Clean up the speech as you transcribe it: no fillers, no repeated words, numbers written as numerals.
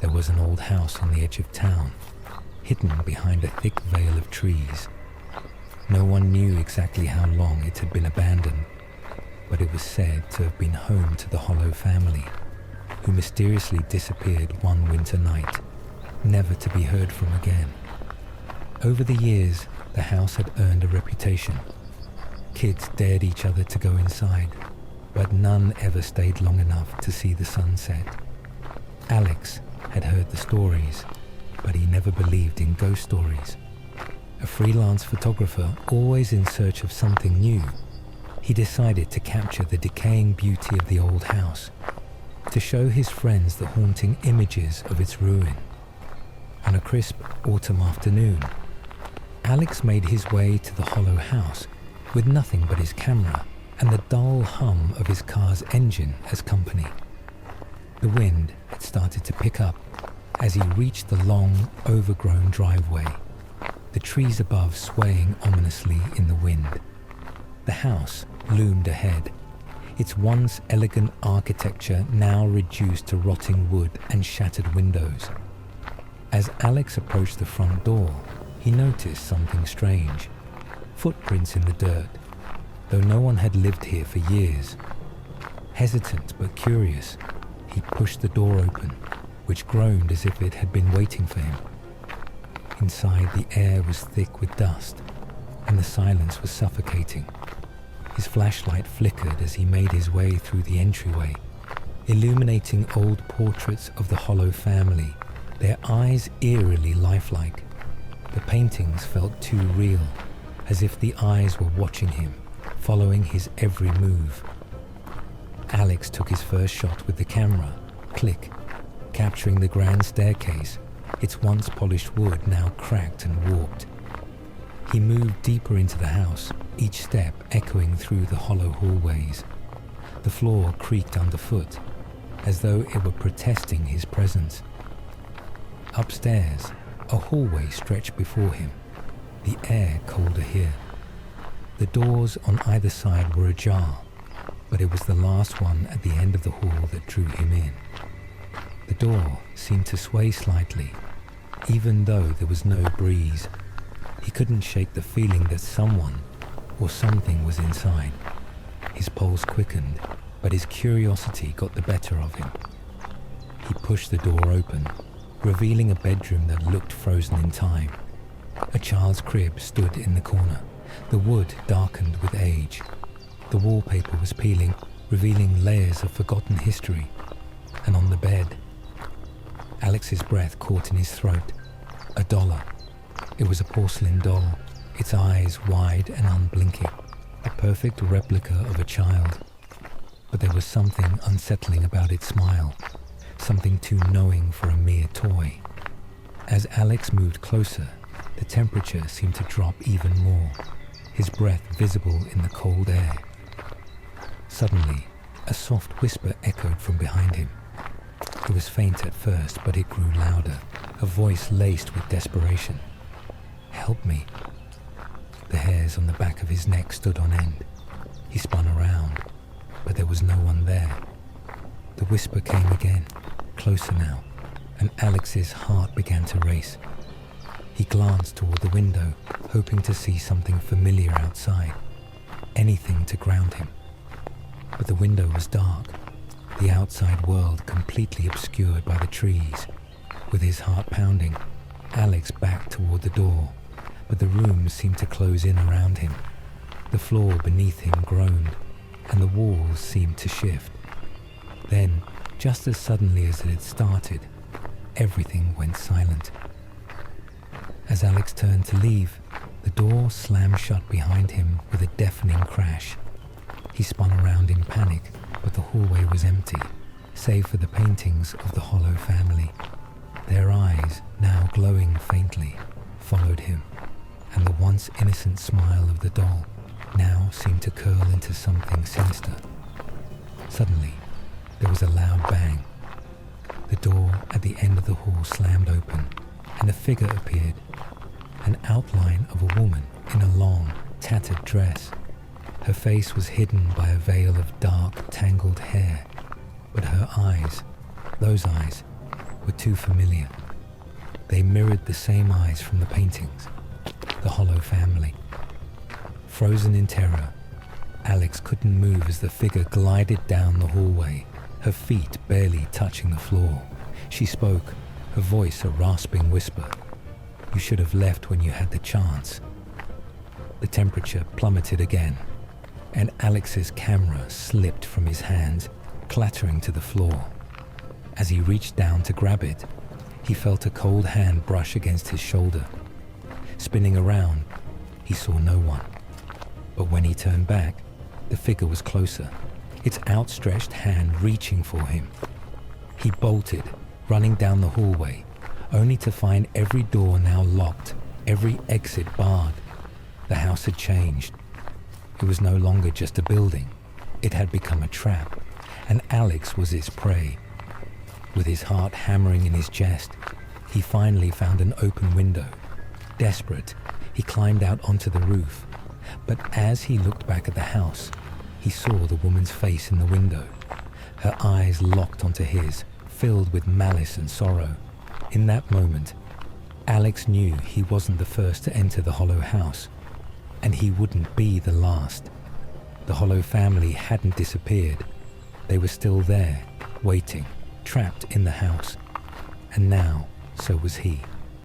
There was an old house on the edge of town, hidden behind a thick veil of trees. No one knew exactly how long it had been abandoned, but it was said to have been home to the Hollow family, who mysteriously disappeared one winter night, never to be heard from again. Over the years, the house had earned a reputation. Kids dared each other to go inside, but none ever stayed long enough to see the sunset. Alex had heard the stories, but he never believed in ghost stories. A freelance photographer, always in search of something new, he decided to capture the decaying beauty of the old house, to show his friends the haunting images of its ruin. On a crisp autumn afternoon, Alex made his way to the Hollow house with nothing but his camera and the dull hum of his car's engine as company. The wind had started to pick up as he reached the long, overgrown driveway, the trees above swaying ominously in the wind. The house loomed ahead, its once elegant architecture now reduced to rotting wood and shattered windows. As Alex approached the front door, he noticed something strange. Footprints in the dirt, though no one had lived here for years. Hesitant but curious, he pushed the door open, which groaned as if it had been waiting for him. Inside, the air was thick with dust, and the silence was suffocating. His flashlight flickered as he made his way through the entryway, illuminating old portraits of the Hollow family, their eyes eerily lifelike. The paintings felt too real, as if the eyes were watching him, following his every move. Alex took his first shot with the camera, click, capturing the grand staircase, its once polished wood now cracked and warped. He moved deeper into the house, each step echoing through the hollow hallways. The floor creaked underfoot, as though it were protesting his presence. Upstairs, a hallway stretched before him, the air colder here. The doors on either side were ajar, but it was the last one at the end of the hall that drew him in. The door seemed to sway slightly, even though there was no breeze. He couldn't shake the feeling that someone or something was inside. His pulse quickened, but his curiosity got the better of him. He pushed the door open, revealing a bedroom that looked frozen in time. A child's crib stood in the corner, the wood darkened with age. The wallpaper was peeling, revealing layers of forgotten history. And on the bed, Alex's breath caught in his throat. $1. It was a porcelain doll, its eyes wide and unblinking, a perfect replica of a child. But there was something unsettling about its smile, something too knowing for a mere toy. As Alex moved closer, the temperature seemed to drop even more, his breath visible in the cold air. Suddenly, a soft whisper echoed from behind him. It was faint at first, but it grew louder, a voice laced with desperation. "Help me." The hairs on the back of his neck stood on end. He spun around, but there was no one there. The whisper came again, closer now, and Alex's heart began to race. He glanced toward the window, hoping to see something familiar outside, anything to ground him. But the window was dark, the outside world completely obscured by the trees. With his heart pounding, Alex backed toward the door, but the room seemed to close in around him. The floor beneath him groaned, and the walls seemed to shift. Then, just as suddenly as it had started, everything went silent. As Alex turned to leave, the door slammed shut behind him with a deafening crash. He spun around in panic, but the hallway was empty, save for the paintings of the Hollow family. Their eyes, now glowing faintly, followed him, and the once innocent smile of the doll now seemed to curl into something sinister. Suddenly, there was a loud bang. The door at the end of the hall slammed open, and a figure appeared, an outline of a woman in a long, tattered dress. Her face was hidden by a veil of dark, tangled hair, but her eyes, those eyes, were too familiar. They mirrored the same eyes from the paintings, the Hollow family. Frozen in terror, Alex couldn't move as the figure glided down the hallway, her feet barely touching the floor. She spoke, her voice a rasping whisper. "You should have left when you had the chance." The temperature plummeted again, and Alex's camera slipped from his hands, clattering to the floor. As he reached down to grab it, he felt a cold hand brush against his shoulder. Spinning around, he saw no one. But when he turned back, the figure was closer, its outstretched hand reaching for him. He bolted, running down the hallway, only to find every door now locked, every exit barred. The house had changed. It was no longer just a building. It had become a trap, and Alex was its prey. With his heart hammering in his chest, he finally found an open window. Desperate, he climbed out onto the roof. But as he looked back at the house, he saw the woman's face in the window. Her eyes locked onto his, filled with malice and sorrow. In that moment, Alex knew he wasn't the first to enter the Hollow house, and he wouldn't be the last. The Hollow family hadn't disappeared. They were still there, waiting, trapped in the house. And now, so was he.